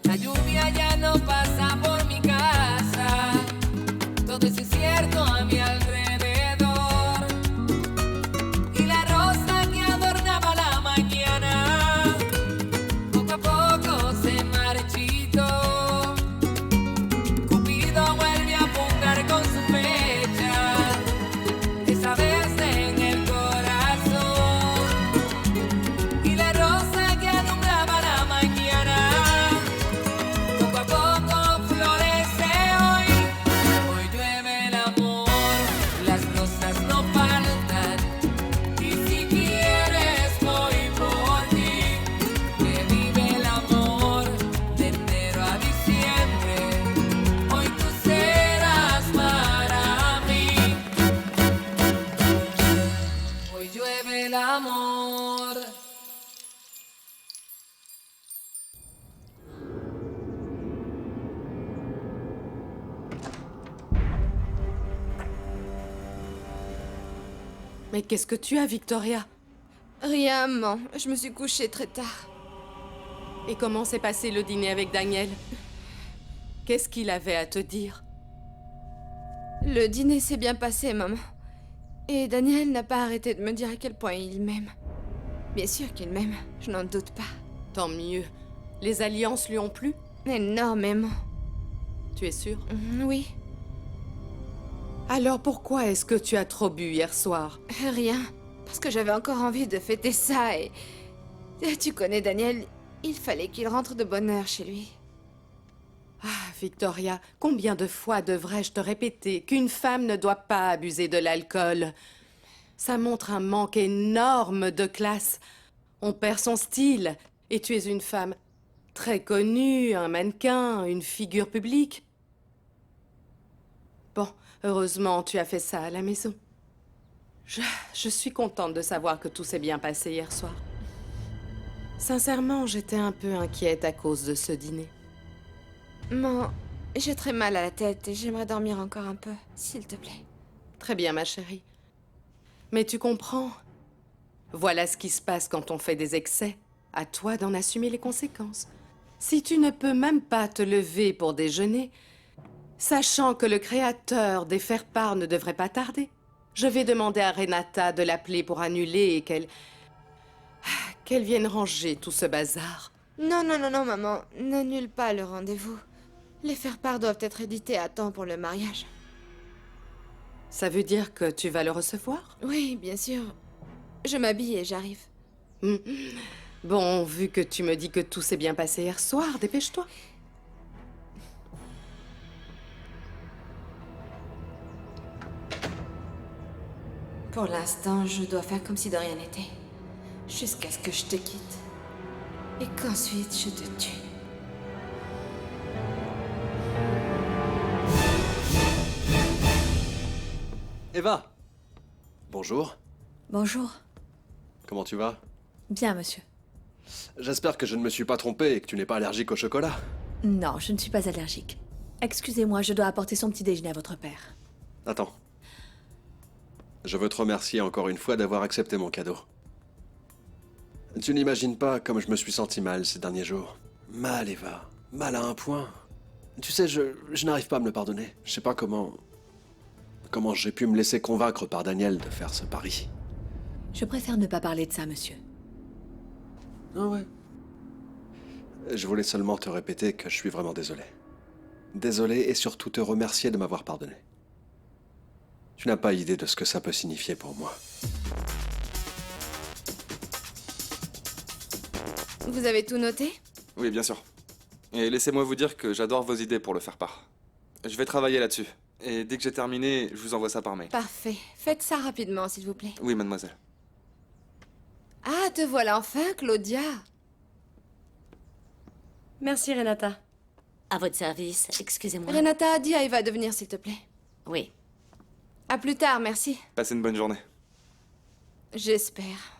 La lluvia ya no pasa por mi casa. Todo es incierto a mi alrededor. Y la rosa que adornaba la mañana poco a poco se marchitó. Cupido vuelve a apuntar con su flecha, esta vez en el corazón. Y la rosa que alumbraba la mañana poco a poco florece hoy. Hoy llueve el amor, las rosas no faltan. Y si quieres voy por ti. Que vive el amor de enero a diciembre. Hoy tú serás para mí. Hoy llueve el amor. Mais qu'est-ce que tu as, Victoria? Rien, maman. Je me suis couchée très tard. Et comment s'est passé le dîner avec Daniel? Qu'est-ce qu'il avait à te dire? Le dîner s'est bien passé, maman. Et Daniel n'a pas arrêté de me dire à quel point il m'aime. Bien sûr qu'il m'aime, je n'en doute pas. Tant mieux. Les alliances lui ont plu? Énormément. Tu es sûre? Oui. Alors pourquoi est-ce que tu as trop bu hier soir? Rien. Parce que j'avais encore envie de fêter ça et... Tu connais Daniel, il fallait qu'il rentre de bonne heure chez lui. Ah, Victoria, combien de fois devrais-je te répéter qu'une femme ne doit pas abuser de l'alcool? Ça montre un manque énorme de classe. On perd son style. Et tu es une femme très connue, un mannequin, une figure publique. Bon, heureusement, tu as fait ça à la maison. Je suis contente de savoir que tout s'est bien passé hier soir. Sincèrement, j'étais un peu inquiète à cause de ce dîner. Maman, j'ai très mal à la tête et j'aimerais dormir encore un peu, s'il te plaît. Très bien, ma chérie. Mais tu comprends. Voilà ce qui se passe quand on fait des excès. À toi d'en assumer les conséquences. Si tu ne peux même pas te lever pour déjeuner, sachant que le créateur des faire-part ne devrait pas tarder, je vais demander à Renata de l'appeler pour annuler et qu'elle vienne ranger tout ce bazar. Non, non, non, non, maman, n'annule pas le rendez-vous. Les faire-part doivent être édités à temps pour le mariage. Ça veut dire que tu vas le recevoir? Oui, bien sûr. Je m'habille et j'arrive. Bon, vu que tu me dis que tout s'est bien passé hier soir, dépêche-toi. Pour l'instant, je dois faire comme si de rien n'était. Jusqu'à ce que je te quitte. Et qu'ensuite, je te tue. Eva! Bonjour. Bonjour. Comment tu vas? Bien, monsieur. J'espère que je ne me suis pas trompé et que tu n'es pas allergique au chocolat. Non, je ne suis pas allergique. Excusez-moi, je dois apporter son petit déjeuner à votre père. Attends. Je veux te remercier encore une fois d'avoir accepté mon cadeau. Tu n'imagines pas comme je me suis senti mal ces derniers jours. Mal, Eva. Mal à un point. Tu sais, je n'arrive pas à me le pardonner. Je sais pas comment j'ai pu me laisser convaincre par Daniel de faire ce pari. Je préfère ne pas parler de ça, monsieur. Ah ouais. Je voulais seulement te répéter que je suis vraiment désolé. Désolé et surtout te remercier de m'avoir pardonné. Tu n'as pas idée de ce que ça peut signifier pour moi. Vous avez tout noté? Oui, bien sûr. Et laissez-moi vous dire que j'adore vos idées pour le faire part. Je vais travailler là-dessus. Et dès que j'ai terminé, je vous envoie ça par mail. Parfait. Faites ça rapidement, s'il vous plaît. Oui, mademoiselle. Ah, te voilà enfin, Claudia. Merci, Renata. À votre service, excusez-moi. Renata, dis à Eva de venir, s'il te plaît. Oui. À plus tard, merci. Passez une bonne journée. J'espère.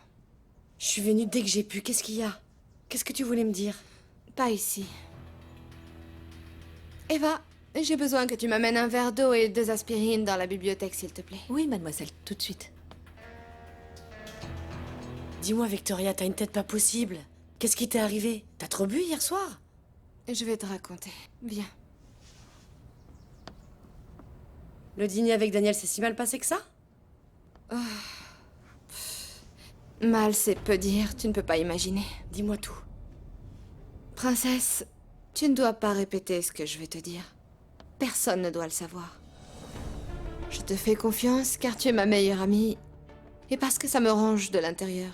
Je suis venue dès que j'ai pu. Qu'est-ce qu'il y a? Qu'est-ce que tu voulais me dire? Pas ici. Eva, j'ai besoin que tu m'amènes un verre d'eau et 2 aspirines dans la bibliothèque, s'il te plaît. Oui, mademoiselle, tout de suite. Dis-moi, Victoria, t'as une tête pas possible. Qu'est-ce qui t'est arrivé? T'as trop bu hier soir? Je vais te raconter. Viens. Le dîner avec Daniel s'est si mal passé que ça? Mal, c'est peu dire, tu ne peux pas imaginer. Dis-moi tout. Princesse, tu ne dois pas répéter ce que je vais te dire. Personne ne doit le savoir. Je te fais confiance car tu es ma meilleure amie et parce que ça me ronge de l'intérieur.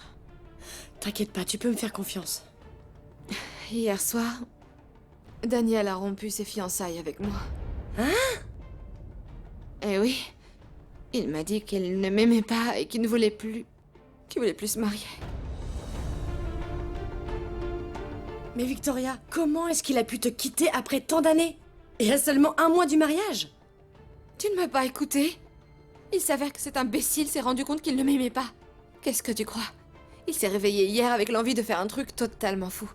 T'inquiète pas, tu peux me faire confiance. Hier soir, Daniel a rompu ses fiançailles avec moi. Hein? Eh oui, il m'a dit qu'il ne m'aimait pas et qu'il ne voulait plus... qu'il voulait plus se marier. Mais Victoria, comment est-ce qu'il a pu te quitter après tant d'années? Et à seulement 1 mois du mariage? Tu ne m'as pas écouté? Il s'avère que cet imbécile s'est rendu compte qu'il ne m'aimait pas. Qu'est-ce que tu crois? Il s'est réveillé hier avec l'envie de faire un truc totalement fou.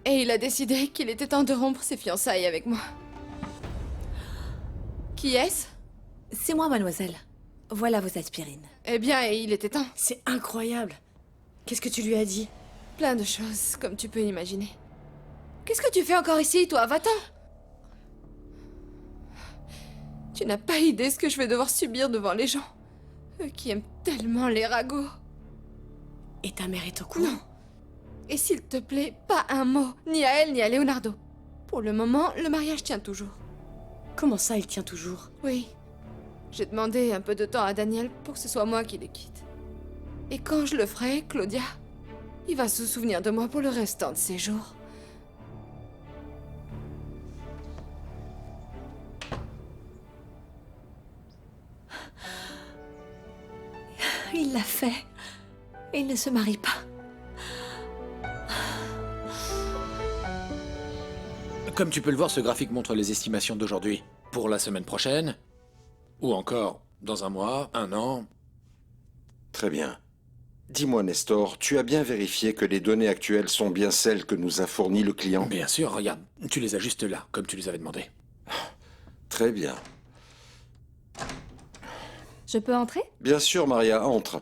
Et il a décidé qu'il était temps de rompre ses fiançailles avec moi. Qui est-ce? C'est moi, mademoiselle. Voilà vos aspirines. Eh bien, et il était temps. C'est incroyable. Qu'est-ce que tu lui as dit? Plein de choses, comme tu peux imaginer. Qu'est-ce que tu fais encore ici, toi? Va-t'en! Tu n'as pas idée ce que je vais devoir subir devant les gens. Eux qui aiment tellement les ragots. Et ta mère est au courant? Non. Et s'il te plaît, pas un mot, ni à elle ni à Leonardo. Pour le moment, le mariage tient toujours. Comment ça, il tient toujours? Oui. J'ai demandé un peu de temps à Daniel pour que ce soit moi qui le quitte. Et quand je le ferai, Claudia, il va se souvenir de moi pour le restant de ses jours. Il l'a fait. Il ne se marie pas. Comme tu peux le voir, ce graphique montre les estimations d'aujourd'hui. Pour la semaine prochaine, ou encore dans 1 mois, 1 an. Très bien. Dis-moi, Nestor, tu as bien vérifié que les données actuelles sont bien celles que nous a fournies le client? Bien sûr, regarde, tu les as juste là, comme tu les avais demandé. Très bien. Je peux entrer? Bien sûr, Maria, entre.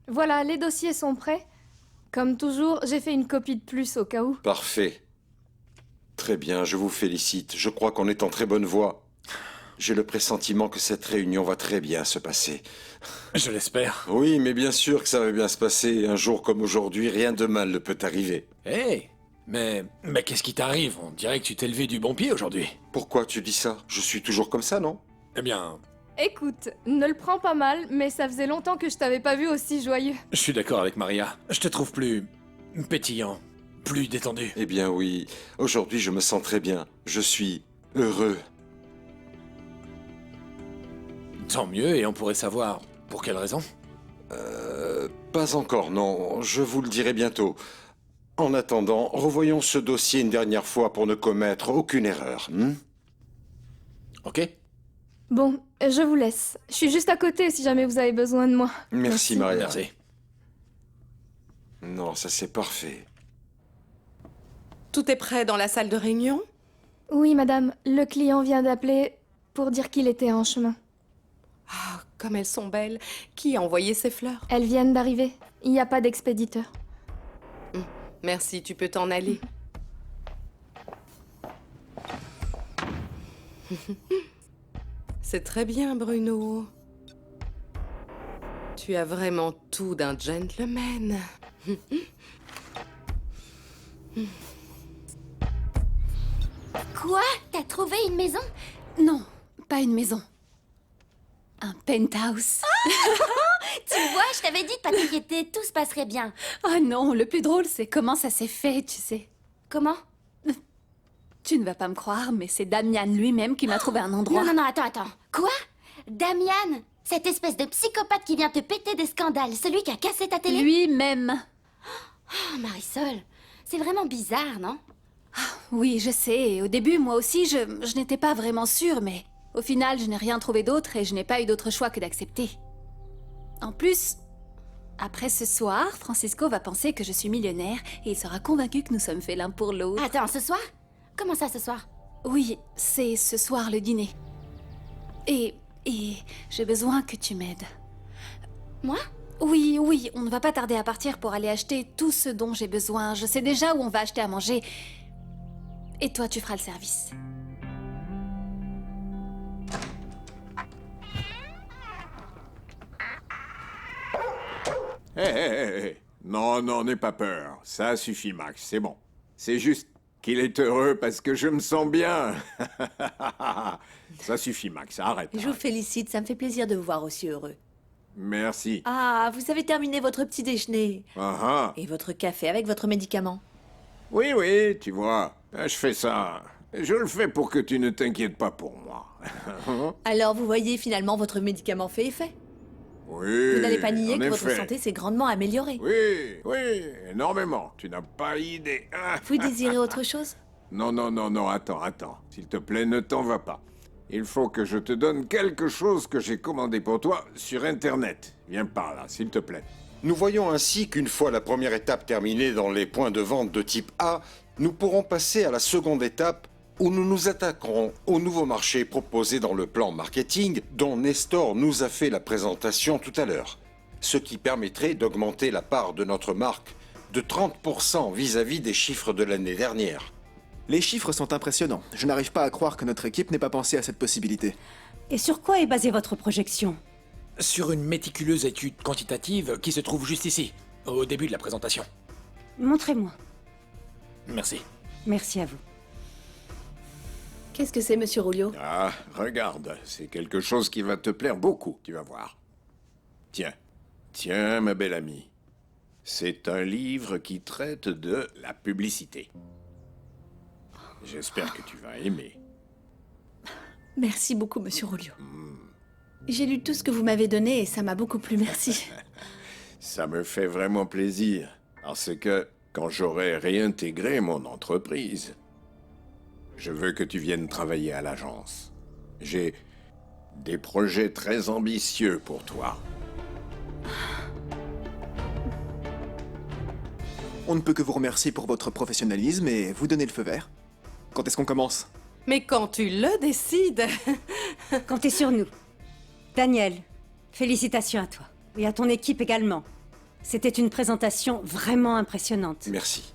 Voilà, les dossiers sont prêts. Comme toujours, j'ai fait une copie de plus au cas où. Parfait. Très bien, je vous félicite. Je crois qu'on est en très bonne voie. J'ai le pressentiment que cette réunion va très bien se passer. Je l'espère. Oui, mais bien sûr que ça va bien se passer. Un jour comme aujourd'hui, rien de mal ne peut arriver. Hé, mais qu'est-ce qui t'arrive? On dirait que tu t'es levé du bon pied aujourd'hui. Pourquoi tu dis ça? Je suis toujours comme ça, non? Eh bien, Écoute, ne le prends pas mal, mais ça faisait longtemps que je t'avais pas vu aussi joyeux. je suis d'accord avec Maria. Je te trouve plus pétillant, plus détendu. Eh bien oui, aujourd'hui je me sens très bien. Je suis heureux. Tant mieux, et on pourrait savoir pour quelle raison? Pas encore, non. Je vous le dirai bientôt. En attendant, revoyons ce dossier une dernière fois pour ne commettre aucune erreur. Ok? Bon, je vous laisse. Je suis juste à côté si jamais vous avez besoin de moi. Merci, Maria. Merci. Non, ça c'est parfait. Tout est prêt dans la salle de réunion? Oui, madame, le client vient d'appeler pour dire qu'il était en chemin. Ah, comme elles sont belles. Qui a envoyé ces fleurs? Elles viennent d'arriver. Il n'y a pas d'expéditeur. Merci, tu peux t'en aller. C'est très bien, Bruno. Tu as vraiment tout d'un gentleman. Quoi? T'as trouvé une maison? Non, pas une maison. Un penthouse. Tu vois, je t'avais dit de pas t'inquiéter, tout se passerait bien. Oh non, le plus drôle, c'est comment ça s'est fait, tu sais. Comment? Tu ne vas pas me croire, mais c'est Damian lui-même qui m'a trouvé un endroit. Non, attends. Quoi? Damian? Cette espèce de psychopathe qui vient te péter des scandales, celui qui a cassé ta télé? Lui-même. Oh, Marisol, c'est vraiment bizarre, non? Oui, je sais. Et au début, moi aussi, je n'étais pas vraiment sûre, mais au final, je n'ai rien trouvé d'autre et je n'ai pas eu d'autre choix que d'accepter. En plus, après ce soir, Francisco va penser que je suis millionnaire et il sera convaincu que nous sommes faits l'un pour l'autre. Attends, ce soir? Comment ça, ce soir? Oui, c'est ce soir le dîner. Et j'ai besoin que tu m'aides. Moi? Oui, on ne va pas tarder à partir pour aller acheter tout ce dont j'ai besoin. Je sais déjà où on va acheter à manger. Et toi, tu feras le service. Hé, hé, hé, hé. Non, non, n'aie pas peur. Ça suffit, Max, c'est bon. C'est juste qu'il est heureux parce que je me sens bien. Ça suffit, Max, arrête. Je vous félicite, ça me fait plaisir de vous voir aussi heureux. Merci. Ah, vous avez terminé votre petit déjeuner. Ah ah. Et votre café avec votre médicament. Oui, oui, tu vois. Je fais ça. Je le fais pour que tu ne t'inquiètes pas pour moi. Alors vous voyez, finalement, votre médicament fait effet. Oui. Vous n'allez pas nier en que votre effet. santé s'est grandement améliorée. Oui, oui, énormément. Tu n'as pas idée. Ah. Vous désirez autre chose? Non, non, non, non, attends, attends. S'il te plaît, ne t'en va pas. Il faut que je te donne quelque chose que j'ai commandé pour toi sur Internet. Viens par là, s'il te plaît. Nous voyons ainsi qu'une fois la première étape terminée dans les points de vente de type A, nous pourrons passer à la seconde étape où nous nous attaquerons au nouveau marché proposé dans le plan marketing dont Nestor nous a fait la présentation tout à l'heure, ce qui permettrait d'augmenter la part de notre marque de 30% vis-à-vis des chiffres de l'année dernière. Les chiffres sont impressionnants. Je n'arrive pas à croire que notre équipe n'ait pas pensé à cette possibilité. Et sur quoi est basée votre projection? Sur une méticuleuse étude quantitative qui se trouve juste ici, au début de la présentation. Montrez-moi. Merci. Merci à vous. Qu'est-ce que c'est, monsieur Rulio? Ah, regarde, c'est quelque chose qui va te plaire beaucoup, tu vas voir. Tiens, tiens, ma belle amie. C'est un livre qui traite de la publicité. J'espère que tu vas aimer. Merci beaucoup, monsieur Rulio. J'ai lu tout ce que vous m'avez donné et ça m'a beaucoup plu, merci. Ça me fait vraiment plaisir, parce que quand j'aurai réintégré mon entreprise, je veux que tu viennes travailler à l'agence. J'ai des projets très ambitieux pour toi. On ne peut que vous remercier pour votre professionnalisme et vous donner le feu vert. Quand est-ce qu'on commence? Mais quand tu le décides. Comptez sur nous. Daniel, félicitations à toi. Et à ton équipe également. C'était une présentation vraiment impressionnante. Merci.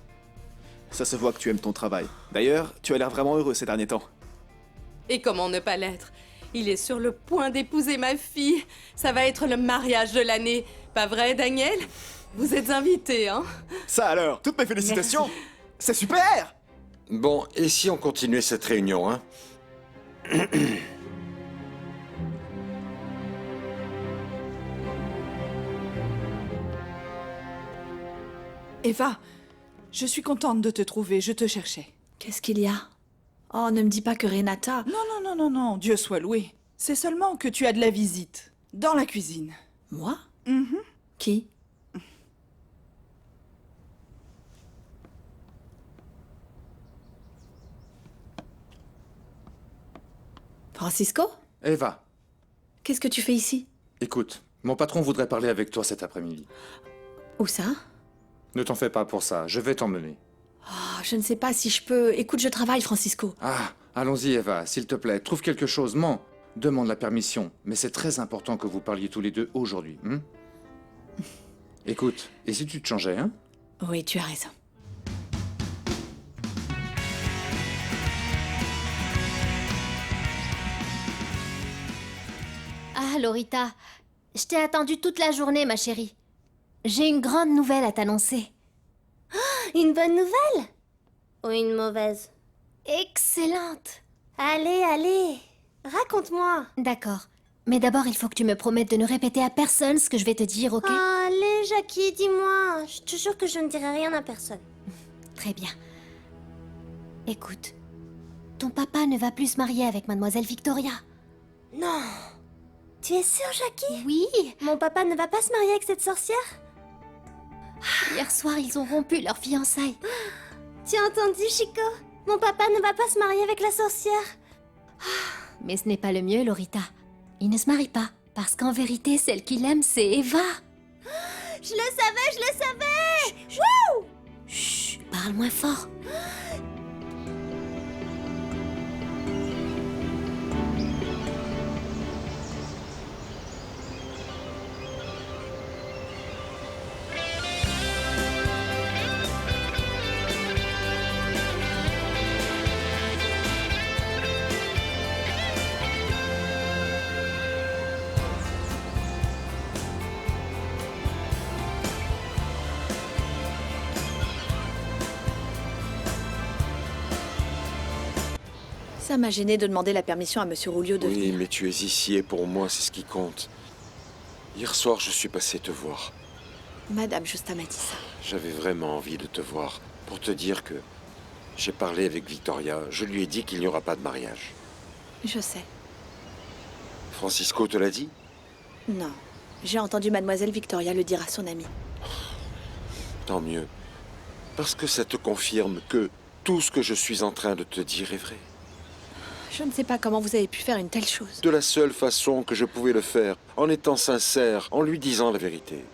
Ça se voit que tu aimes ton travail. D'ailleurs, tu as l'air vraiment heureux ces derniers temps. Et comment ne pas l'être? Il est sur le point d'épouser ma fille. Ça va être le mariage de l'année. Pas vrai, Daniel? Vous êtes invité, hein? Ça alors, toutes mes félicitations! C'est super! Bon, et si on continuait cette réunion, hein? Eva, je suis contente de te trouver, je te cherchais. Qu'est-ce qu'il y a? Oh, ne me dis pas que Renata... Non, non, non, non, non, Dieu soit loué. C'est seulement que tu as de la visite. Dans la cuisine. Moi? Mhm. Qui? Francisco? Eva, Qu'est-ce que tu fais ici? écoute, mon patron voudrait parler avec toi cet après-midi. Où ça? Ne t'en fais pas pour ça, je vais t'emmener. Oh, je ne sais pas si je peux... Écoute, je travaille, Francisco. Ah, allons-y Eva, s'il te plaît, trouve quelque chose, mens. Demande la permission, mais c'est très important que vous parliez tous les deux aujourd'hui. Écoute, et si tu te changeais, hein? Oui, tu as raison. Ah, Lorita, je t'ai attendue toute la journée, ma chérie. J'ai une grande nouvelle à t'annoncer. Une bonne nouvelle? Ou une mauvaise? Excellente. Allez, allez, raconte-moi. D'accord. Mais d'abord, il faut que tu me promettes de ne répéter à personne ce que je vais te dire, ok? Allez, Jackie, dis-moi. Je te jure que je ne dirai rien à personne. Très bien. Écoute, ton papa ne va plus se marier avec mademoiselle Victoria. Non. Tu es sûre, Jackie? Oui. Mon papa ne va pas se marier avec cette sorcière? Hier soir, ils ont rompu leur fiançailles. Tu as entendu, Chico? Mon papa ne va pas se marier avec la sorcière. Mais ce n'est pas le mieux, Lorita. Il ne se marie pas, parce qu'en vérité, celle qu'il aime, c'est Eva. Je le savais, je le savais! Wouh! Chut, parle moins fort. Ça m'a gêné de demander la permission à Monsieur Rulio de Oui, venir. mais tu es ici et pour moi, c'est ce qui compte. Hier soir, je suis passé te voir. Madame Justa m'a dit ça. J'avais vraiment envie de te voir pour te dire que j'ai parlé avec Victoria. Je lui ai dit qu'il n'y aura pas de mariage. Je sais. Francisco te l'a dit? Non. J'ai entendu Mademoiselle Victoria le dire à son amie. Tant mieux. Parce que ça te confirme que tout ce que je suis en train de te dire est vrai. Je ne sais pas comment vous avez pu faire une telle chose. De la seule façon que je pouvais le faire, en étant sincère, en lui disant la vérité.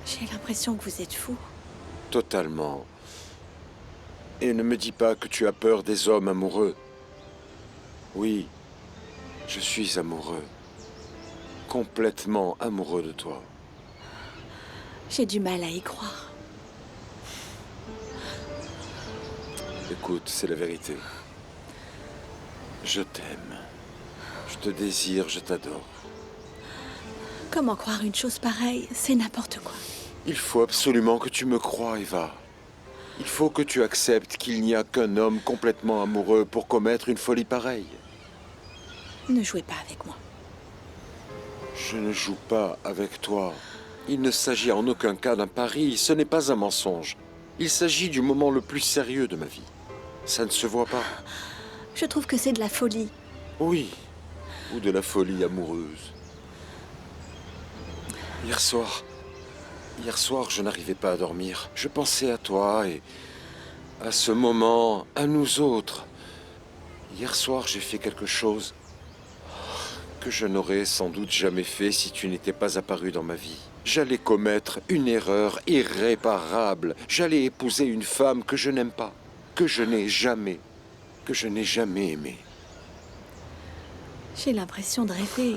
J'ai l'impression que vous êtes fou. Totalement. Et ne me dis pas que tu as peur des hommes amoureux. Oui, je suis amoureux. Complètement amoureux de toi. J'ai du mal à y croire. Écoute, c'est la vérité. Je t'aime. Je te désire, je t'adore. Comment croire une chose pareille? C'est n'importe quoi. Il faut absolument que tu me croies, Eva. Il faut que tu acceptes qu'il n'y a qu'un homme complètement amoureux pour commettre une folie pareille. Ne jouez pas avec moi. Je ne joue pas avec toi. Il ne s'agit en aucun cas d'un pari, ce n'est pas un mensonge. Il s'agit du moment le plus sérieux de ma vie. Ça ne se voit pas. Je trouve que c'est de la folie. Oui, ou de la folie amoureuse. Hier soir, je n'arrivais pas à dormir. Je pensais à toi et à ce moment, à nous autres. Hier soir, j'ai fait quelque chose que je n'aurais sans doute jamais fait si tu n'étais pas apparu dans ma vie. J'allais commettre une erreur irréparable. J'allais épouser une femme que je n'aime pas, que je n'ai jamais aimée. J'ai l'impression de rêver.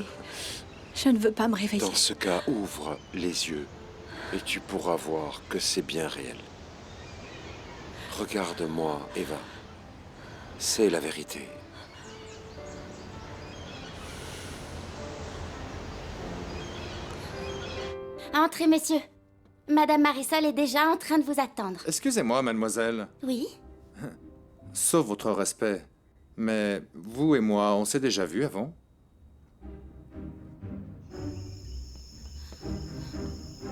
Je ne veux pas me réveiller. Dans ce cas, ouvre les yeux et tu pourras voir que c'est bien réel. Regarde-moi, Eva. C'est la vérité. Entrez, messieurs. Madame Marisol est déjà en train de vous attendre. Excusez-moi, mademoiselle. Oui? Sauf votre respect. Mais vous et moi, on s'est déjà vus avant?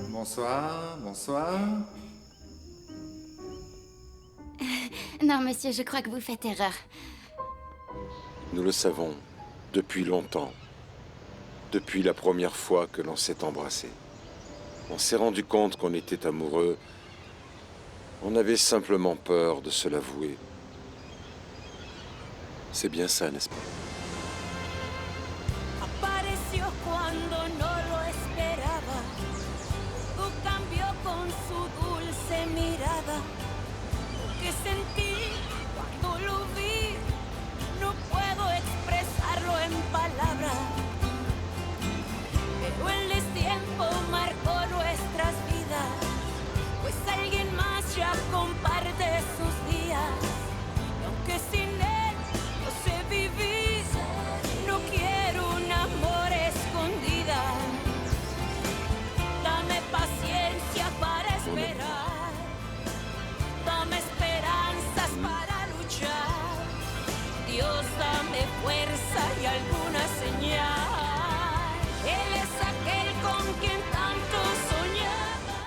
Bonsoir, bonsoir. Non, monsieur, je crois que vous faites erreur. Nous le savons depuis longtemps. Depuis la première fois que l'on s'est embrassé. On s'est rendu compte qu'on était amoureux. On avait simplement peur de se l'avouer. C'est bien ça, n'est-ce pas? Apareció cuando no lo esperaba. Todo cambió con su dulce mirada. Lo que sentí cuando lo vi, no puedo expresarlo en palabras. Pero el destiempo marcó nuestras vidas, pues alguien más ya comparte sus días. Y aunque sin él no sé vivir, no quiero un amor escondida. Dame paciencia para esperar, dame esperanzas para luchar. Dios, dame fuerza y alguna señal. Él es aquel con quien tanto soñaba.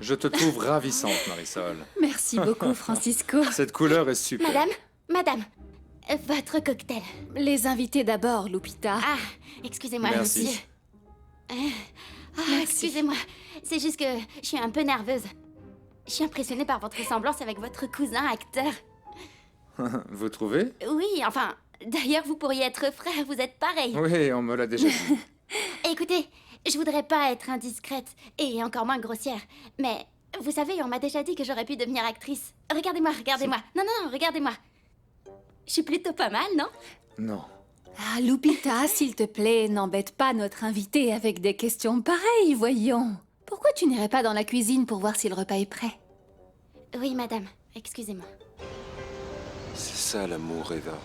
Je te trouve ravissante, Marisol. Merci beaucoup, Francisco. Cette couleur est super. Madame, votre cocktail. Les invités d'abord, Lupita. Ah, excusez-moi, Merci. monsieur. Excusez-moi, c'est juste que je suis un peu nerveuse. Je suis impressionnée par votre ressemblance avec votre cousin acteur. Vous trouvez? Oui, enfin, d'ailleurs, vous pourriez être frère, vous êtes pareil. Oui, on me l'a déjà dit. Écoutez, je voudrais pas être indiscrète, et encore moins grossière, mais vous savez, on m'a déjà dit que j'aurais pu devenir actrice. Regardez-moi, regardez-moi. Non, regardez-moi. Je suis plutôt pas mal, non? Non. Ah, Lupita, s'il te plaît, n'embête pas notre invité avec des questions pareilles, voyons. Pourquoi tu n'irais pas dans la cuisine pour voir si le repas est prêt? Oui, madame, excusez-moi. C'est ça l'amour, Eva.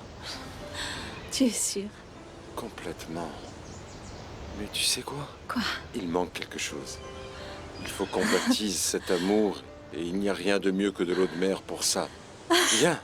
Tu es sûre? Complètement. Mais tu sais quoi? Quoi? Il manque quelque chose. Il faut qu'on baptise cet amour, et il n'y a rien de mieux que de l'eau de mer pour ça. Viens.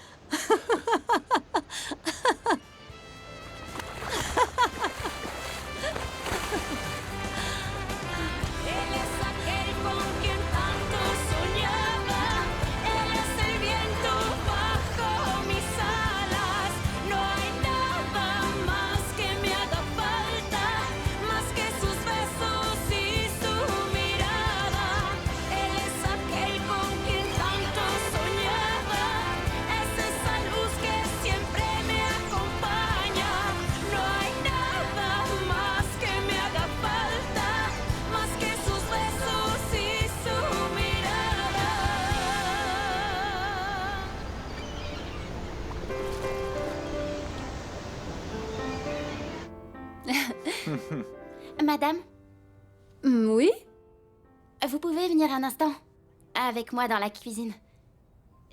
Madame, Oui? vous pouvez venir un instant avec moi dans la cuisine.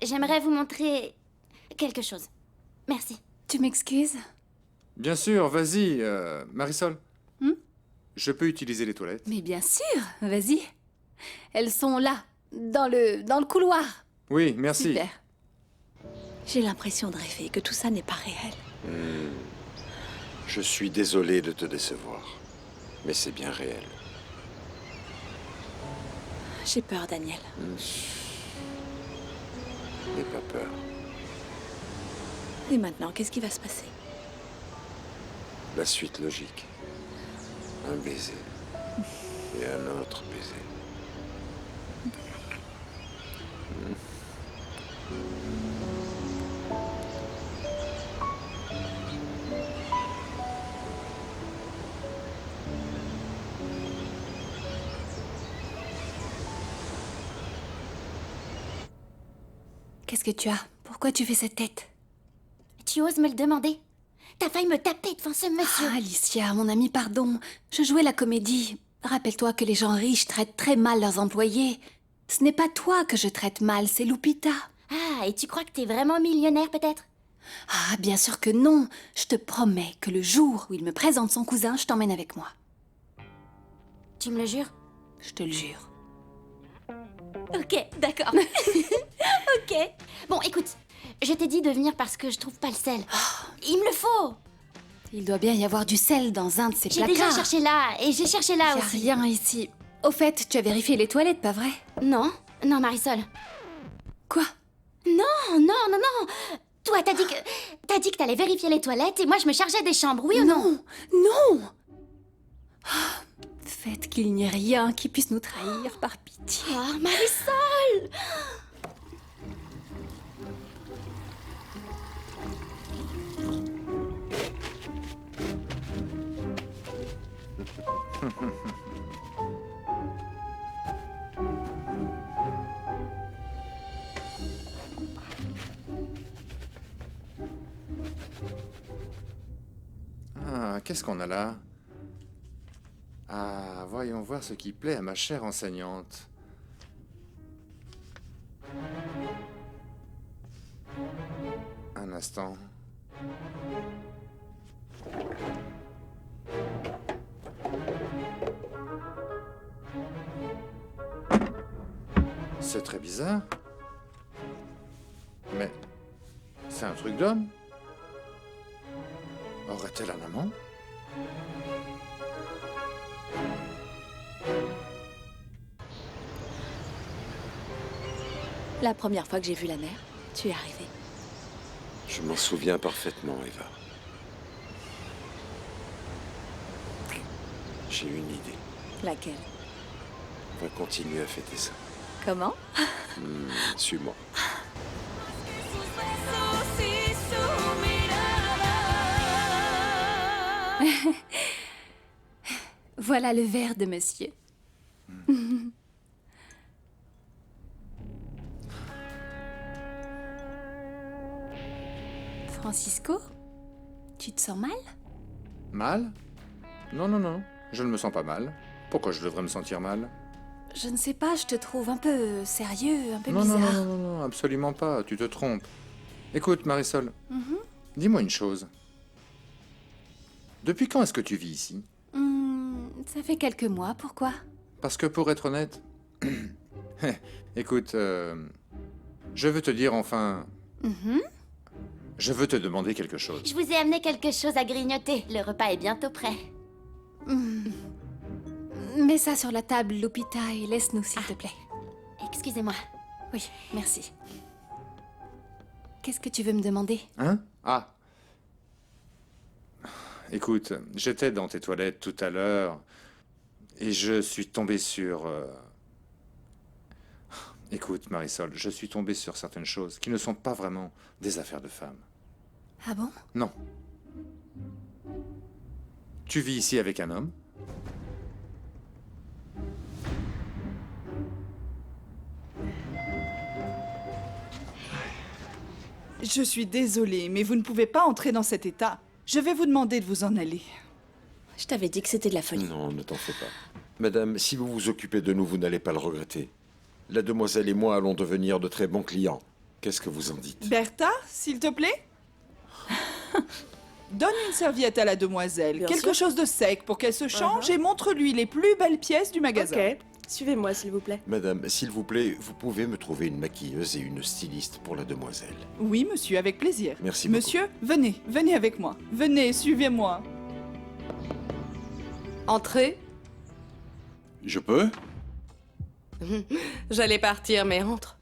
J'aimerais vous montrer quelque chose. Merci. Tu m'excuses? Bien sûr, vas-y, Marisol. Je peux utiliser les toilettes? Mais bien sûr, vas-y. Elles sont là, dans le couloir. Oui, merci. Super. J'ai l'impression de rêver, que tout ça n'est pas réel. Je suis désolé de te décevoir, mais c'est bien réel. J'ai peur, Daniel. N'aie pas peur. Et maintenant, qu'est-ce qui va se passer? La suite logique. Un baiser. Et un autre baiser. Qu'est-ce que tu as? Pourquoi tu fais cette tête? Tu oses me le demander? T'as failli me taper devant ce monsieur. Ah, Alicia, mon amie, pardon. Je jouais la comédie. Rappelle-toi que les gens riches traitent très mal leurs employés. Ce n'est pas toi que je traite mal, c'est Lupita. Ah, et tu crois que t'es vraiment millionnaire, peut-être? Ah, bien sûr que non. Je te promets que le jour où il me présente son cousin, je t'emmène avec moi. Tu me le jures? Je te le jure. Ok, d'accord. Ok. Bon, écoute, je t'ai dit de venir parce que je trouve pas le sel. Il me le faut. Il doit bien y avoir du sel dans un de ces J'ai placards. déjà cherché là, et j'ai cherché là Y a aussi. rien ici. Au fait, tu as vérifié les toilettes, pas vrai? Non, non, Marisol. Quoi? Non, non, non, non. Toi, t'as dit que t'allais vérifier les toilettes et moi je me chargeais des chambres, oui ou non? Non. Ah, faites qu'il n'y ait rien qui puisse nous trahir, par pitié. Oh, Marisol! Ah, qu'est-ce qu'on a là? Ah, voyons voir ce qui plaît à ma chère enseignante. Un instant. C'est très bizarre. Mais c'est un truc d'homme. Aurait-elle un amant? La première fois que j'ai vu la mer, tu es arrivée. Je m'en souviens parfaitement, Eva. J'ai une idée. Laquelle? On va continuer à fêter ça. Comment? Suis-moi. Voilà le verre de monsieur. Francisco, tu te sens mal? Mal? Non, non, non. Je ne me sens pas mal. Pourquoi je devrais me sentir mal? Je ne sais pas, je te trouve un peu sérieux, un peu Non, non, bizarre. non, non, non, absolument pas. Tu te trompes. Écoute, Marisol, Mhm. dis-moi une chose. Depuis quand est-ce que tu vis ici? Ça fait quelques mois, pourquoi? Parce que pour être honnête... Écoute, je veux te dire enfin... Mhm. Je veux te demander quelque chose. Je vous ai amené quelque chose à grignoter. Le repas est bientôt prêt. Mets ça sur la table, Lupita, et laisse-nous, s'il te plaît. Excusez-moi. Oui, merci. Qu'est-ce que tu veux me demander? Hein? Ah. Écoute, j'étais dans tes toilettes tout à l'heure et je suis tombé sur... Écoute, Marisol, je suis tombé sur certaines choses qui ne sont pas vraiment des affaires de femmes. Ah bon? Non. Tu vis ici avec un homme? Je suis désolée, mais vous ne pouvez pas entrer dans cet état. Je vais vous demander de vous en aller. Je t'avais dit que c'était de la folie. Non, ne t'en fais pas. Madame, si vous vous occupez de nous, vous n'allez pas le regretter. La demoiselle et moi allons devenir de très bons clients. Qu'est-ce que vous en dites? Bertha, s'il te plaît. Donne une serviette à la demoiselle, Bien quelque sûr. chose de sec pour qu'elle se change et montre-lui les plus belles pièces du magasin. Ok, suivez-moi s'il vous plaît. Madame, s'il vous plaît, vous pouvez me trouver une maquilleuse et une styliste pour la demoiselle. Oui, monsieur, avec plaisir. Merci beaucoup. Monsieur, venez, venez avec moi. Venez, suivez-moi. Entrez. Je peux? J'allais partir, mais entre.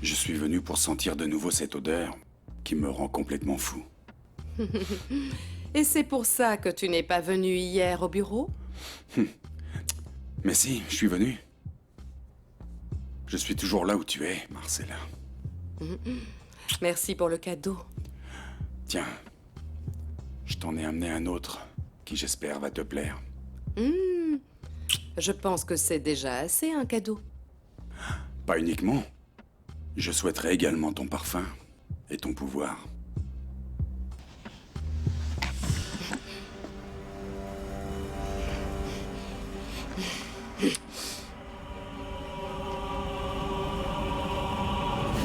Je suis venu pour sentir de nouveau cette odeur qui me rend complètement fou. Et c'est pour ça que tu n'es pas venu hier au bureau? Mais si, je suis venu. Je suis toujours là où tu es, Marcella. Merci pour le cadeau. Tiens, je t'en ai amené un autre qui, j'espère, va te plaire. Je pense que c'est déjà assez un cadeau. Pas uniquement. Je souhaiterais également ton parfum et ton pouvoir.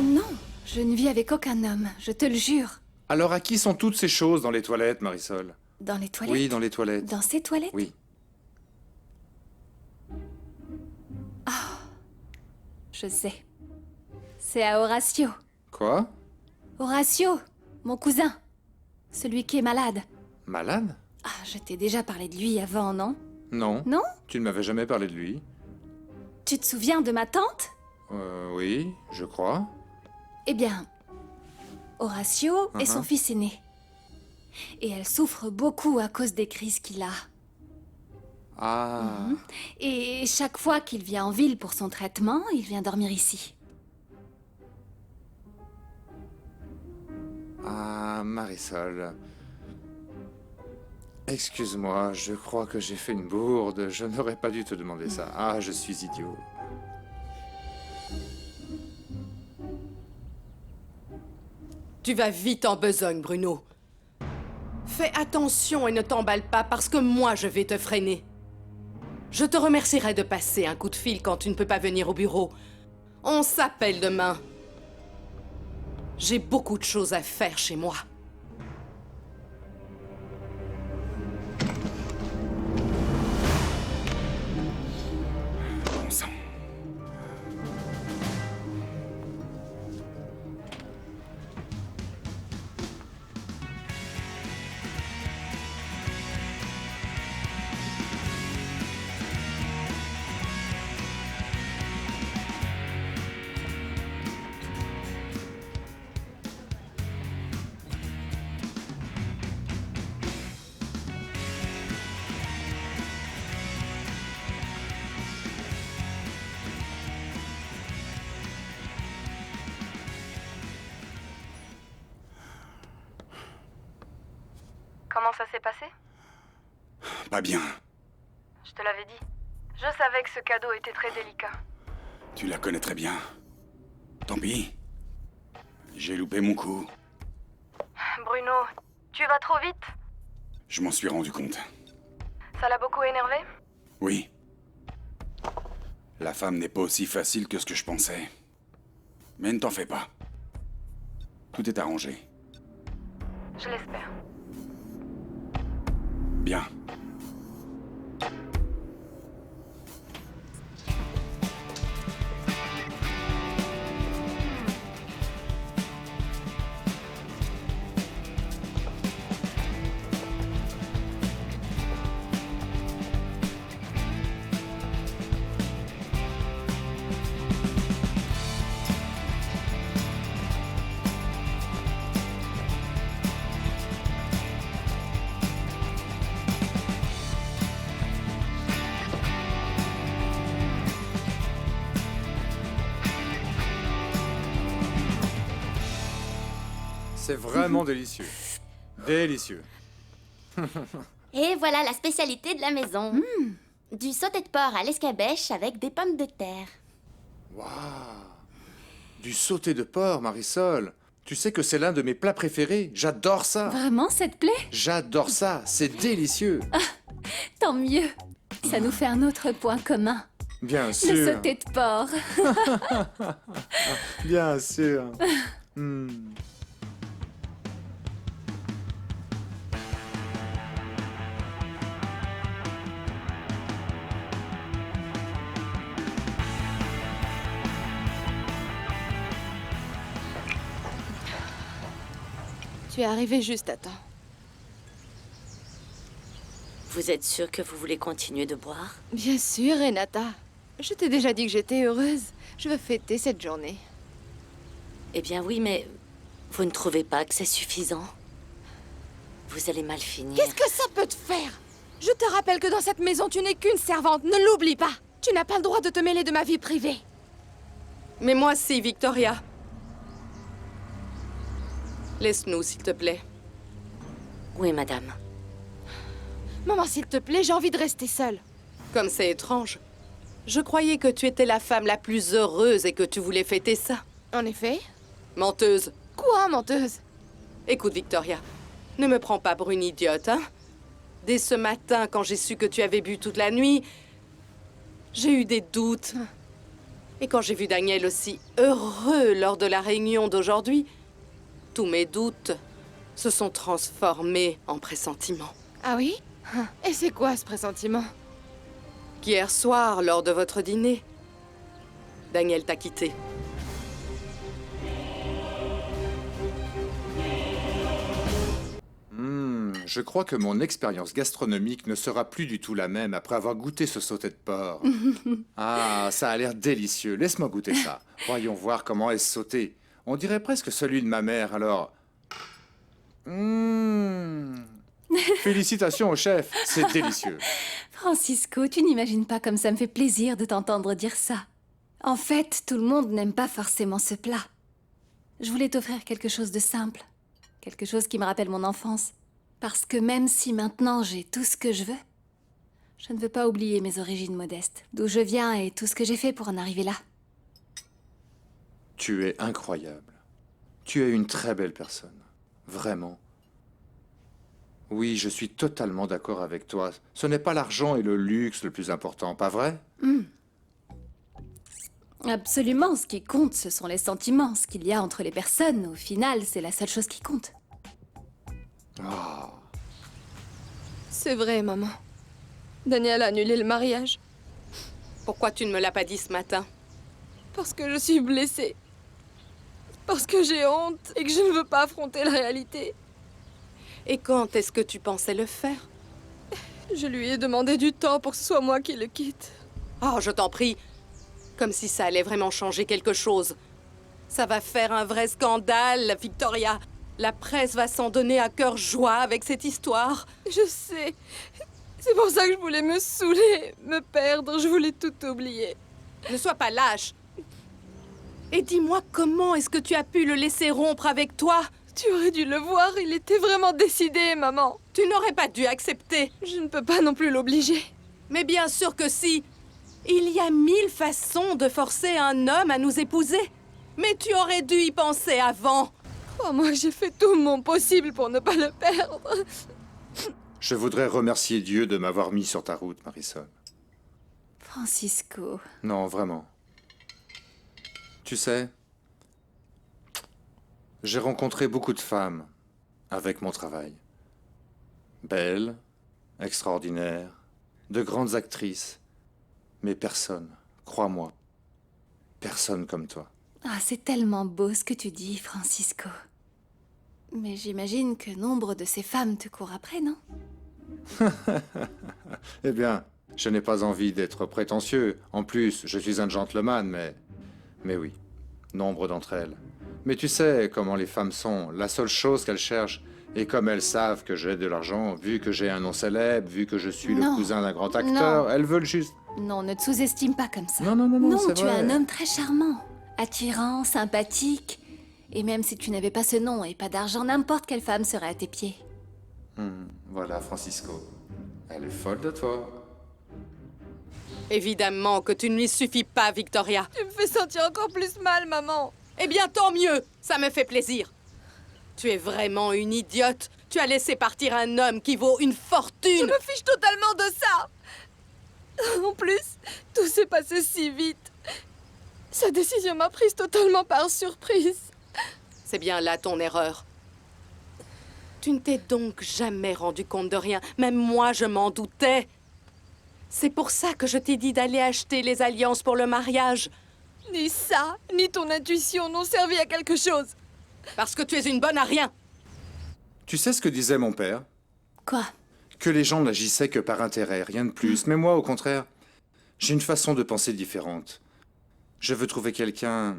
Non, je ne vis avec aucun homme, je te le jure. Alors à qui sont toutes ces choses dans les toilettes, Marisol? Dans les toilettes? Oui, dans les toilettes. Dans ces toilettes? Oui. Je sais. C'est à Horatio. Quoi? Horatio, mon cousin. Celui qui est malade. Malade? Ah, je t'ai déjà parlé de lui avant, non? Non. Non? Tu ne m'avais jamais parlé de lui. Tu te souviens de ma tante? Oui, je crois. Eh bien, Horatio est son fils aîné. Et elle souffre beaucoup à cause des crises qu'il a. Ah. Et chaque fois qu'il vient en ville pour son traitement, il vient dormir ici. Ah, Marisol. Excuse-moi, je crois que j'ai fait une bourde. Je n'aurais pas dû te demander ça. Ah, je suis idiot. Tu vas vite en besogne, Bruno. Fais attention et ne t'emballe pas parce que moi, je vais te freiner. Je te remercierai de passer un coup de fil quand tu ne peux pas venir au bureau. On s'appelle demain. J'ai beaucoup de choses à faire chez moi. Bon sang. Comment ça s'est passé? Pas bien. Je te l'avais dit. Je savais que ce cadeau était très délicat. Tu la connais très bien. Tant pis. J'ai loupé mon coup. Bruno, tu vas trop vite. Je m'en suis rendu compte. Ça l'a beaucoup énervé? Oui. La femme n'est pas aussi facile que ce que je pensais. Mais ne t'en fais pas. Tout est arrangé. Je l'espère. Bien. C'est vraiment délicieux. Délicieux. Et voilà la spécialité de la maison. Du sauté de porc à l'escabèche avec des pommes de terre. Waouh. Du sauté de porc, Marisol. Tu sais que c'est l'un de mes plats préférés. J'adore ça. Vraiment, ça te plaît? J'adore ça. C'est délicieux. Tant mieux. Ça nous fait un autre point commun. Bien sûr. Le sauté de porc. Bien sûr. Tu es arrivé juste à temps. Vous êtes sûr que vous voulez continuer de boire? Bien sûr, Renata. Je t'ai déjà dit que j'étais heureuse. Je veux fêter cette journée. Eh bien oui, mais vous ne trouvez pas que c'est suffisant? Vous allez mal finir. Qu'est-ce que ça peut te faire? Je te rappelle que dans cette maison, tu n'es qu'une servante. Ne l'oublie pas. Tu n'as pas le droit de te mêler de ma vie privée. Mais moi si, Victoria. Laisse-nous, s'il te plaît. Oui, madame. Maman, s'il te plaît, j'ai envie de rester seule. Comme c'est étrange. Je croyais que tu étais la femme la plus heureuse et que tu voulais fêter ça. En effet. Menteuse. Quoi, menteuse? Écoute, Victoria, ne me prends pas pour une idiote, hein? Dès ce matin, quand j'ai su que tu avais bu toute la nuit, j'ai eu des doutes. Et quand j'ai vu Daniel aussi heureux lors de la réunion d'aujourd'hui, tous mes doutes se sont transformés en pressentiments. Ah oui? Et c'est quoi ce pressentiment? Qu'hier soir, lors de votre dîner, Daniel t'a quitté. Je crois que mon expérience gastronomique ne sera plus du tout la même après avoir goûté ce sauté de porc. Ah, ça a l'air délicieux. Laisse-moi goûter ça. Voyons voir comment est ce sauté. On dirait presque celui de ma mère, alors... Félicitations au chef, c'est délicieux. Francisco, tu n'imagines pas comme ça me fait plaisir de t'entendre dire ça. En fait, tout le monde n'aime pas forcément ce plat. Je voulais t'offrir quelque chose de simple. Quelque chose qui me rappelle mon enfance. Parce que même si maintenant j'ai tout ce que je veux, je ne veux pas oublier mes origines modestes, d'où je viens et tout ce que j'ai fait pour en arriver là. Tu es incroyable. Tu es une très belle personne. Vraiment. Oui, je suis totalement d'accord avec toi. Ce n'est pas l'argent et le luxe le plus important, pas vrai? Absolument, ce qui compte, ce sont les sentiments. Ce qu'il y a entre les personnes, au final, c'est la seule chose qui compte. C'est vrai, maman. Daniel a annulé le mariage. Pourquoi tu ne me l'as pas dit ce matin? Parce que je suis blessée. Parce que j'ai honte et que je ne veux pas affronter la réalité. Et quand est-ce que tu pensais le faire? Je lui ai demandé du temps pour que ce soit moi qui le quitte. Oh, je t'en prie. Comme si ça allait vraiment changer quelque chose. Ça va faire un vrai scandale, Victoria. La presse va s'en donner à cœur joie avec cette histoire. Je sais. C'est pour ça que je voulais me saouler, me perdre. Je voulais tout oublier. Ne sois pas lâche. Et dis-moi, comment est-ce que tu as pu le laisser rompre avec toi? Tu aurais dû le voir, il était vraiment décidé, maman. Tu n'aurais pas dû accepter. Je ne peux pas non plus l'obliger. Mais bien sûr que si. Il y a 1000 façons de forcer un homme à nous épouser. Mais tu aurais dû y penser avant. Crois-moi, j'ai fait tout mon possible pour ne pas le perdre. Je voudrais remercier Dieu de m'avoir mis sur ta route, Marisol. Francisco... Non, vraiment. Tu sais, j'ai rencontré beaucoup de femmes avec mon travail. Belles, extraordinaires, de grandes actrices. Mais personne, crois-moi, personne comme toi. Ah, c'est tellement beau ce que tu dis, Francisco. Mais j'imagine que nombre de ces femmes te courent après, non? Eh bien, je n'ai pas envie d'être prétentieux. En plus, je suis un gentleman, mais oui, nombre d'entre elles. Mais tu sais comment les femmes sont. La seule chose qu'elles cherchent, et comme elles savent que j'ai de l'argent, vu que j'ai un nom célèbre, vu que je suis le cousin d'un grand acteur, elles veulent juste... Non, ne te sous-estime pas comme ça. Non, c'est tu vrai. es un homme très charmant, attirant, sympathique. Et même si tu n'avais pas ce nom et pas d'argent, n'importe quelle femme serait à tes pieds. Voilà, Francisco. Elle est folle de toi. Évidemment que tu ne lui suffis pas, Victoria. Tu me fais sentir encore plus mal, maman. Eh bien, tant mieux. Ça me fait plaisir. Tu es vraiment une idiote. Tu as laissé partir un homme qui vaut une fortune. Je me fiche totalement de ça. En plus, tout s'est passé si vite. Sa décision m'a prise totalement par surprise. C'est bien là ton erreur. Tu ne t'es donc jamais rendu compte de rien. Même moi, je m'en doutais. C'est pour ça que je t'ai dit d'aller acheter les alliances pour le mariage. Ni ça, ni ton intuition n'ont servi à quelque chose. Parce que tu es une bonne à rien. Tu sais ce que disait mon père? Quoi? Que les gens n'agissaient que par intérêt, rien de plus. Mais moi, au contraire, j'ai une façon de penser différente. Je veux trouver quelqu'un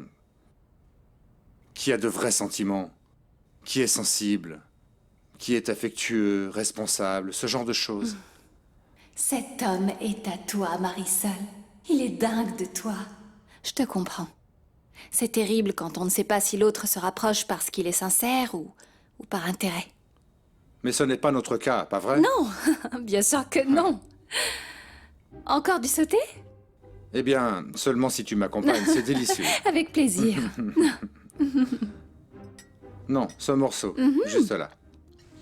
qui a de vrais sentiments, qui est sensible, qui est affectueux, responsable, ce genre de choses. Cet homme est à toi, Marisol. Il est dingue de toi. Je te comprends. C'est terrible quand on ne sait pas si l'autre se rapproche parce qu'il est sincère ou par intérêt. Mais ce n'est pas notre cas, pas vrai? Non, bien sûr que non. Encore du sauté? Eh bien, seulement si tu m'accompagnes, c'est délicieux. Avec plaisir. Non, ce morceau, juste là.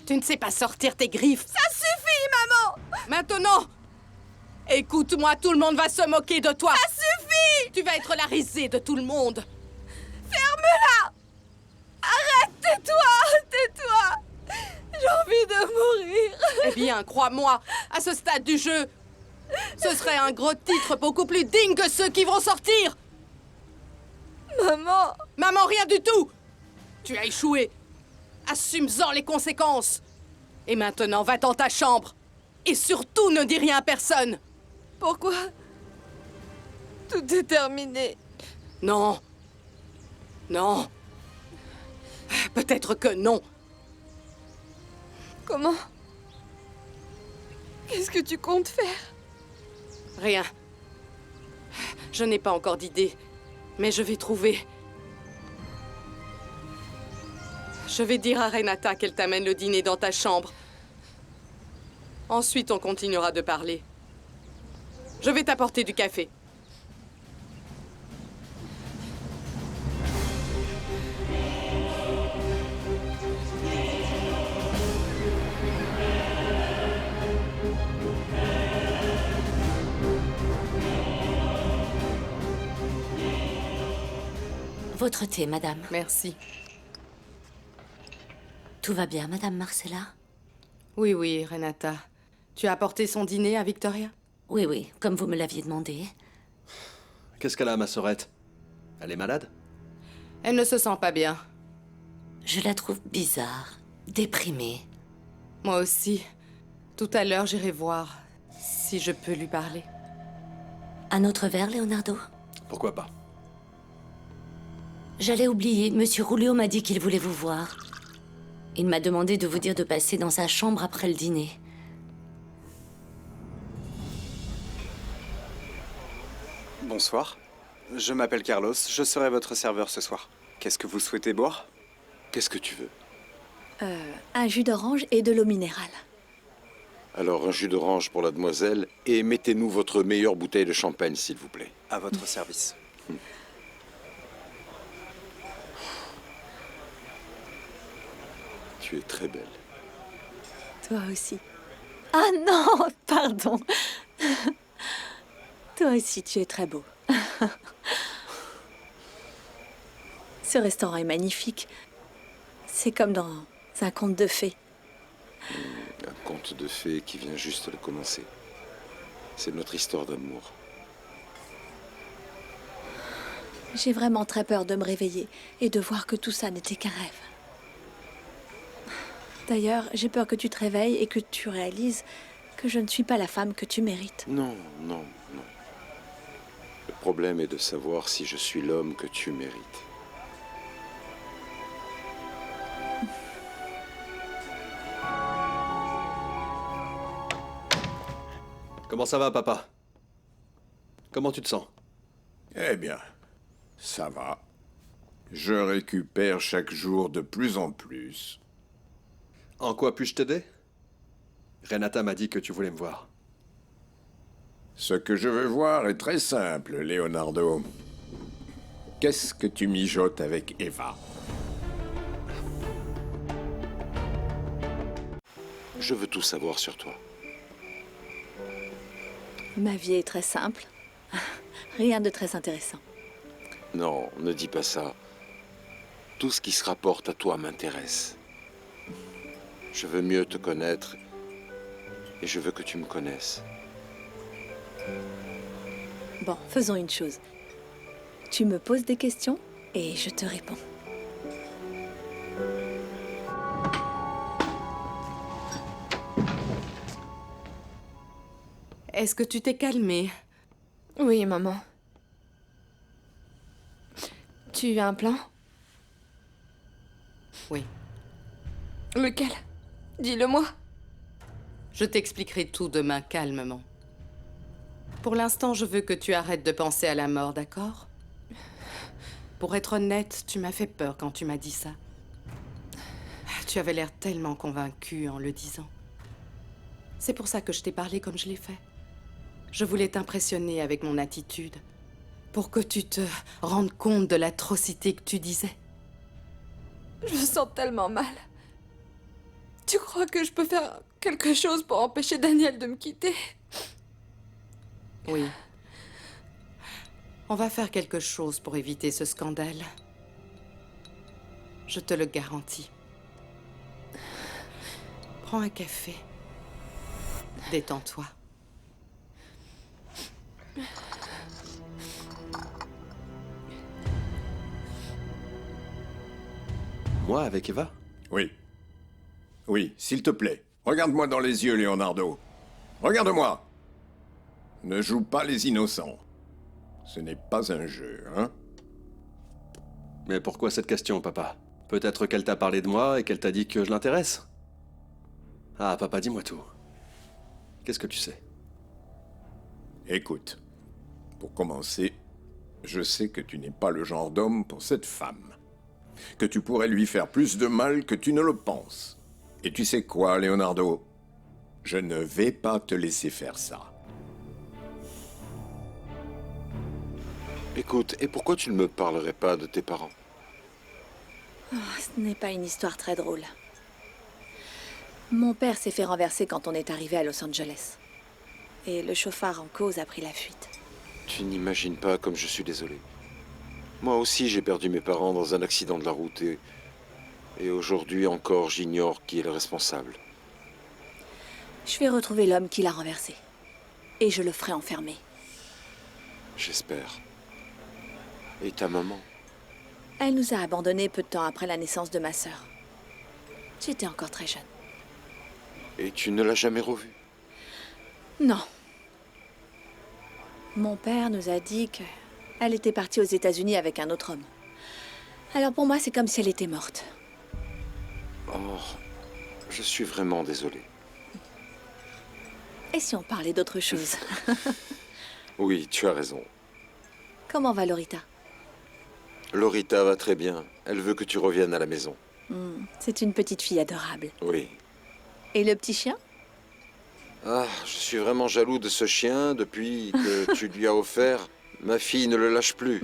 Tu ne sais pas sortir tes griffes. Ça suffit, maman! Maintenant! Écoute-moi, tout le monde va se moquer de toi. Ça suffit! Tu vas être la risée de tout le monde. Ferme-la! Arrête, tais-toi! J'ai envie de mourir. Eh bien, crois-moi, à ce stade du jeu, ce serait un gros titre beaucoup plus digne que ceux qui vont sortir. Maman! Maman, rien du tout! Tu as échoué. Assume-en les conséquences. Et maintenant, va dans ta chambre. Et surtout, ne dis rien à personne. Pourquoi? Tout est terminé. Non. Non. Peut-être que non. Comment? Qu'est-ce que tu comptes faire? Rien. Je n'ai pas encore d'idée. Mais je vais trouver. Je vais dire à Renata qu'elle t'amène le dîner dans ta chambre. Ensuite, on continuera de parler. Je vais t'apporter du café. Votre thé, madame. Merci. Tout va bien, madame Marcella? Oui, oui, Renata. Tu as apporté son dîner à Victoria? Oui, oui, comme vous me l'aviez demandé. Qu'est-ce qu'elle a, ma sœurette? Elle est malade? Elle ne se sent pas bien. Je la trouve bizarre, déprimée. Moi aussi. Tout à l'heure, j'irai voir si je peux lui parler. Un autre verre, Leonardo? Pourquoi pas? J'allais oublier, Monsieur Rulio m'a dit qu'il voulait vous voir. Il m'a demandé de vous dire de passer dans sa chambre après le dîner. Bonsoir. Je m'appelle Carlos, je serai votre serveur ce soir. Qu'est-ce que vous souhaitez boire? Qu'est-ce que tu veux? Un jus d'orange et de l'eau minérale. Alors, un jus d'orange pour la demoiselle, et mettez-nous votre meilleure bouteille de champagne, s'il vous plaît. À votre service. Tu es très belle. Toi aussi. Ah non, pardon. Toi aussi, tu es très beau. Ce restaurant est magnifique. C'est comme dans un conte de fées. Un conte de fées qui vient juste de commencer. C'est notre histoire d'amour. J'ai vraiment très peur de me réveiller et de voir que tout ça n'était qu'un rêve. D'ailleurs, j'ai peur que tu te réveilles et que tu réalises que je ne suis pas la femme que tu mérites. Non, non, non. Le problème est de savoir si je suis l'homme que tu mérites. Comment ça va, papa? Comment tu te sens? Eh bien, ça va. Je récupère chaque jour de plus en plus. En quoi puis-je t'aider? Renata m'a dit que tu voulais me voir. Ce que je veux voir est très simple, Leonardo. Qu'est-ce que tu mijotes avec Eva? Je veux tout savoir sur toi. Ma vie est très simple. Rien de très intéressant. Non, ne dis pas ça. Tout ce qui se rapporte à toi m'intéresse. Je veux mieux te connaître et je veux que tu me connaisses. Bon, faisons une chose. Tu me poses des questions et je te réponds. Est-ce que tu t'es calmée? Oui, maman. Tu as un plan? Oui. Lequel? Dis-le-moi. Je t'expliquerai tout demain calmement. Pour l'instant, je veux que tu arrêtes de penser à la mort, d'accord? Pour être honnête, tu m'as fait peur quand tu m'as dit ça. Tu avais l'air tellement convaincue en le disant. C'est pour ça que je t'ai parlé comme je l'ai fait. Je voulais t'impressionner avec mon attitude, pour que tu te rendes compte de l'atrocité que tu disais. Je me sens tellement mal. Tu crois que je peux faire quelque chose pour empêcher Daniel de me quitter? Oui. On va faire quelque chose pour éviter ce scandale. Je te le garantis. Prends un café. Détends-toi. Moi, avec Eva? Oui. Oui, s'il te plaît. Regarde-moi dans les yeux, Leonardo. Regarde-moi. Ne joue pas les innocents. Ce n'est pas un jeu, hein? Mais pourquoi cette question, papa? Peut-être qu'elle t'a parlé de moi et qu'elle t'a dit que je l'intéresse? Ah, papa, dis-moi tout. Qu'est-ce que tu sais? Écoute, pour commencer, je sais que tu n'es pas le genre d'homme pour cette femme. Que tu pourrais lui faire plus de mal que tu ne le penses. Et tu sais quoi, Leonardo? Je ne vais pas te laisser faire ça. Écoute, et pourquoi tu ne me parlerais pas de tes parents? Oh, ce n'est pas une histoire très drôle. Mon père s'est fait renverser quand on est arrivé à Los Angeles. Et le chauffard en cause a pris la fuite. Tu n'imagines pas comme je suis désolé. Moi aussi, j'ai perdu mes parents dans un accident de la route et aujourd'hui encore, j'ignore qui est le responsable. Je vais retrouver l'homme qui l'a renversé. Et je le ferai enfermer. J'espère. Et ta maman? Elle nous a abandonnés peu de temps après la naissance de ma sœur. J'étais encore très jeune. Et tu ne l'as jamais revue? Non. Mon père nous a dit qu'elle était partie aux États-Unis avec un autre homme. Alors pour moi, c'est comme si elle était morte. Oh, je suis vraiment désolé. Et si on parlait d'autre chose? Oui, tu as raison. Comment va Lorita? Lorita va très bien. Elle veut que tu reviennes à la maison. C'est une petite fille adorable. Oui. Et le petit chien? Ah, je suis vraiment jaloux de ce chien depuis que tu lui as offert. Ma fille ne le lâche plus.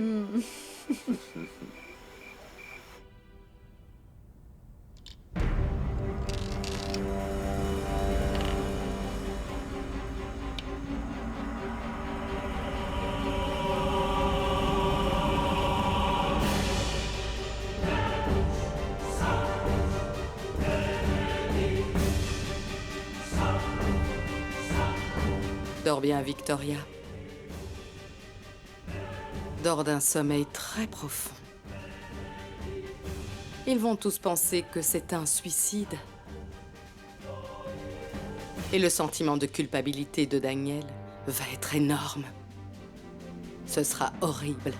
Dors bien, Victoria. Dors d'un sommeil très profond. Ils vont tous penser que c'est un suicide. Et le sentiment de culpabilité de Daniel va être énorme. Ce sera horrible.